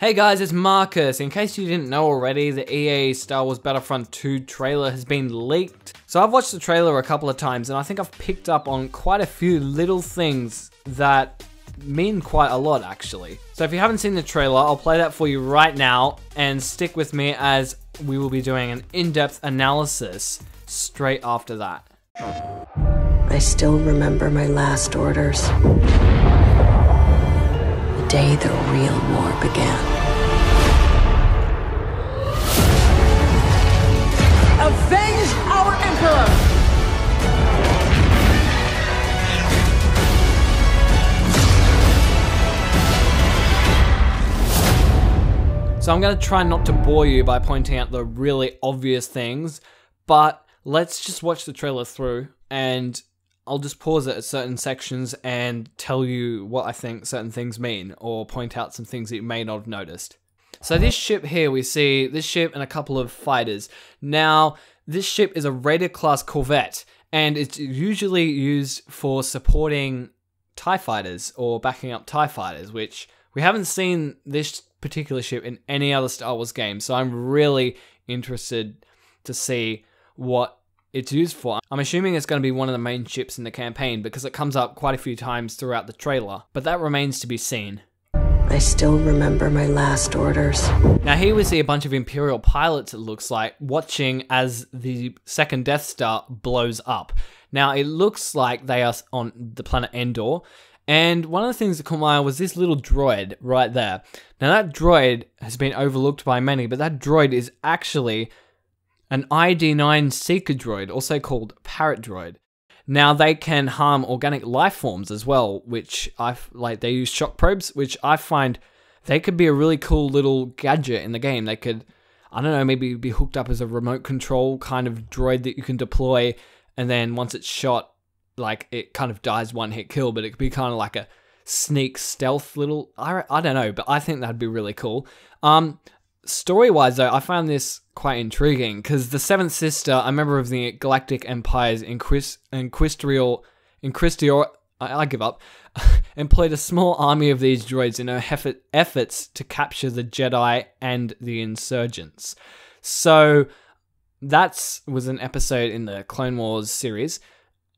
Hey guys, it's Marcus. In case you didn't know already, the EA Star Wars Battlefront 2 trailer has been leaked. So I've watched the trailer a couple of times and I think I've picked up on quite a few little things that mean quite a lot actually. So if you haven't seen the trailer, I'll play that for you right now and stick with me as we will be doing an in-depth analysis straight after that. I still remember my last orders. The day the real war began. Avenge our Emperor! So I'm going to try not to bore you by pointing out the really obvious things, but let's just watch the trailer through and I'll just pause it at certain sections and tell you what I think certain things mean, or point out some things that you may not have noticed. So this ship here, we see this ship and a couple of fighters. Now, this ship is a Raider class corvette, and it's usually used for supporting TIE fighters or backing up TIE fighters, which we haven't seen this particular ship in any other Star Wars game, so I'm really interested to see what it's used for. I'm assuming it's going to be one of the main ships in the campaign because it comes up quite a few times throughout the trailer, but that remains to be seen. I still remember my last orders. Now here we see a bunch of Imperial pilots, it looks like, watching as the second Death Star blows up. Now it looks like they are on the planet Endor, and one of the things that caught my eye was this little droid right there. Now that droid has been overlooked by many, but that droid is actually an ID9 Seeker droid, also called Parrot droid. Now they can harm organic life forms as well, which they use shock probes, which I find they could be a really cool little gadget in the game. They could, I don't know, maybe be hooked up as a remote control kind of droid that you can deploy, and then once it's shot, like it kind of dies one hit kill, but it could be kind of like a sneak stealth little, I don't know, but I think that'd be really cool. Story-wise though, I found this quite intriguing because the Seventh Sister, a member of the Galactic Empire's Inquisitorial, I give up, employed a small army of these droids in her efforts to capture the Jedi and the insurgents. So that was an episode in the Clone Wars series.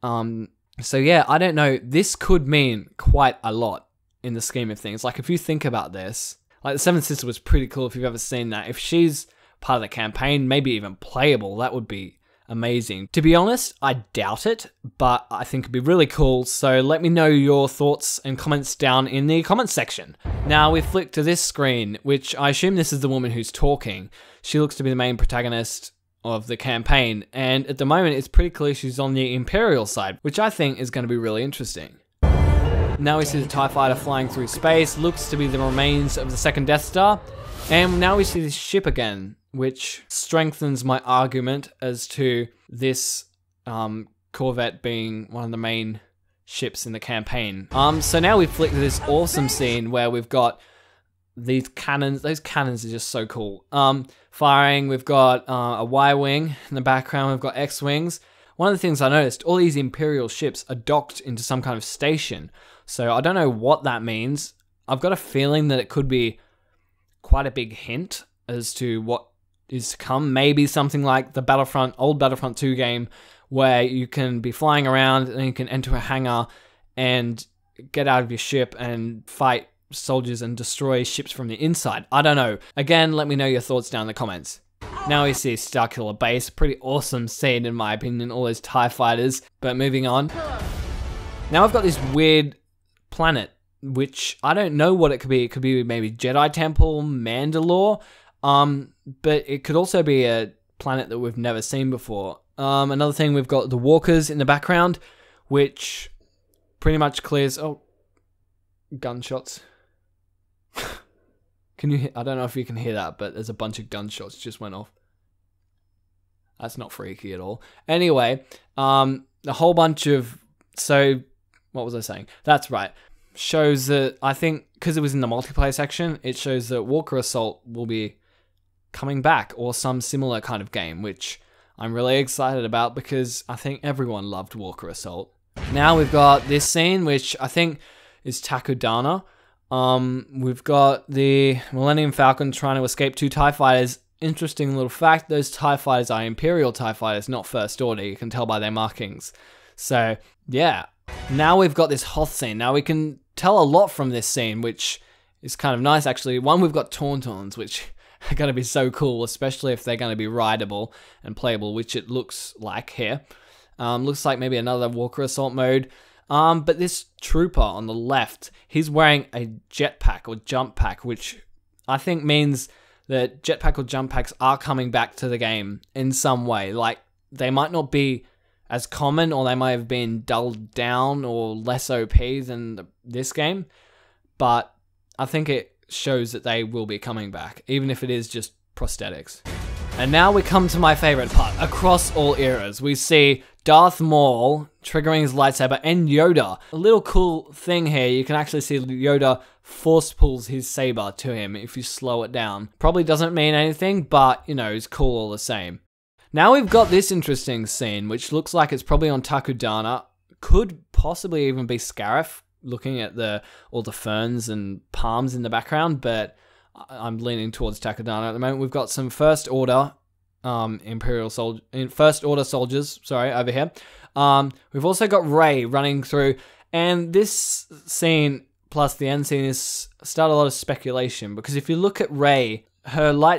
So yeah, I don't know, this could mean quite a lot in the scheme of things. Like if you think about this, like the Seventh Sister was pretty cool if you've ever seen that. If she's part of the campaign, maybe even playable, that would be amazing. To be honest, I doubt it, but I think it'd be really cool. So let me know your thoughts and comments down in the comments section. Now we flick to this screen, which I assume this is the woman who's talking. She looks to be the main protagonist of the campaign, and at the moment it's pretty clear she's on the Imperial side, which I think is going to be really interesting. Now we see the TIE fighter flying through space, looks to be the remains of the second Death Star, and now we see this ship again, which strengthens my argument as to this corvette being one of the main ships in the campaign. So now we flick to this awesome scene where we've got these cannons. Those cannons are just so cool. Firing, we've got a Y-wing in the background, we've got X-wings. One of the things I noticed, all these Imperial ships are docked into some kind of station. So I don't know what that means. I've got a feeling that it could be quite a big hint as to what is to come. Maybe something like the old Battlefront 2 game, where you can be flying around and you can enter a hangar and get out of your ship and fight soldiers and destroy ships from the inside. I don't know. Again, let me know your thoughts down in the comments. Now we see Starkiller Base. Pretty awesome scene in my opinion, all those TIE fighters. But moving on. Now I've got this weird planet, which I don't know what it could be. It could be maybe Jedi Temple, Mandalore, but it could also be a planet that we've never seen before. Another thing, we've got the walkers in the background, which pretty much clears... Oh, gunshots. Can you? I don't know if you can hear that, but there's a bunch of gunshots just went off. That's not freaky at all. Anyway, a whole bunch of... So, what was I saying? That's right. Shows that, I think, because it was in the multiplayer section, it shows that Walker Assault will be coming back, or some similar kind of game, which I'm really excited about because I think everyone loved Walker Assault. Now we've got this scene, which I think is Takodana. We've got the Millennium Falcon trying to escape 2 TIE fighters. Interesting little fact, those TIE fighters are Imperial TIE fighters, not First Order. You can tell by their markings. So, yeah. Now we've got this Hoth scene. Now we can tell a lot from this scene, which is kind of nice, actually. One, we've got Tauntauns, which are going to be so cool, especially if they're going to be rideable and playable, which it looks like here. Looks like maybe another Walker Assault mode. But this trooper on the left, he's wearing a jetpack or jump pack, which I think means that jetpack or jump packs are coming back to the game in some way. Like, they might not be as common, or they might have been dulled down or less OP than this game, but I think it shows that they will be coming back, even if it is just prosthetics. And now we come to my favorite part. Across all eras, we see Darth Maul triggering his lightsaber and Yoda. A little cool thing here, you can actually see Yoda force pulls his saber to him if you slow it down. Probably doesn't mean anything, but, you know, it's cool all the same. Now we've got this interesting scene, which looks like it's probably on Takodana. Could possibly even be Scarif, looking at all the ferns and palms in the background, but I'm leaning towards Takodana at the moment. We've got some First Order First Order soldiers, over here. We've also got Rey running through, and this scene plus the end scene is start a lot of speculation, because if you look at Rey,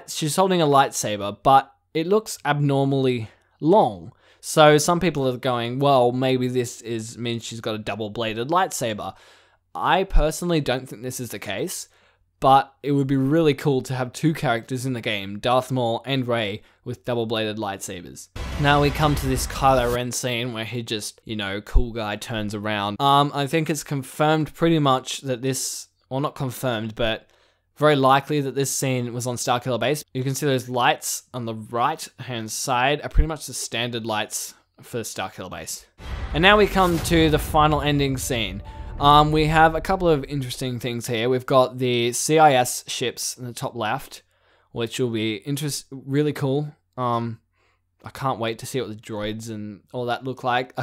she's holding a lightsaber, but it looks abnormally long. So some people are going, well, maybe this means she's got a double-bladed lightsaber. I personally don't think this is the case, but it would be really cool to have 2 characters in the game, Darth Maul and Rey, with double-bladed lightsabers. Now we come to this Kylo Ren scene where he just, cool guy turns around. I think it's confirmed pretty much that this, well, not confirmed, but very likely that this scene was on Starkiller Base. You can see those lights on the right-hand side are pretty much the standard lights for Starkiller Base. And now we come to the final ending scene. We have a couple of interesting things here. We've got the CIS ships in the top left, which will be really cool. I can't wait to see what the droids and all that look like.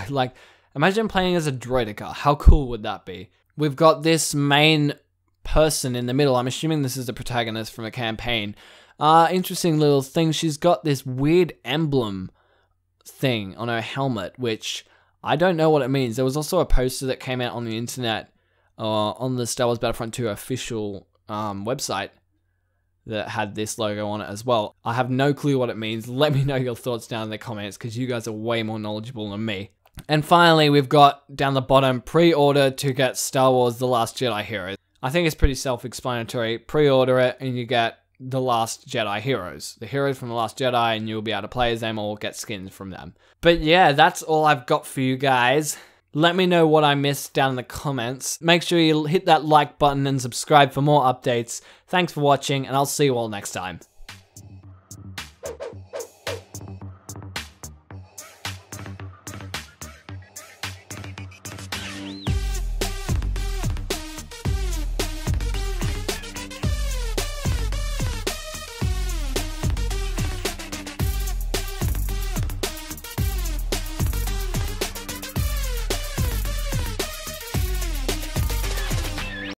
Imagine playing as a droideka. How cool would that be? We've got this main person in the middle. I'm assuming this is the protagonist from a campaign. Interesting little thing. She's got this weird emblem thing on her helmet, which I don't know what it means. There was also a poster that came out on the internet on the Star Wars Battlefront 2 official website that had this logo on it as well. I have no clue what it means. Let me know your thoughts down in the comments, because you guys are way more knowledgeable than me. And finally, we've got down the bottom, pre-order to get Star Wars The Last Jedi Heroes. I think it's pretty self-explanatory. Pre-order it and you get The Last Jedi Heroes. The heroes from The Last Jedi, and you'll be able to play as them or get skins from them. But yeah, that's all I've got for you guys. Let me know what I missed down in the comments. Make sure you hit that like button and subscribe for more updates. Thanks for watching, and I'll see you all next time.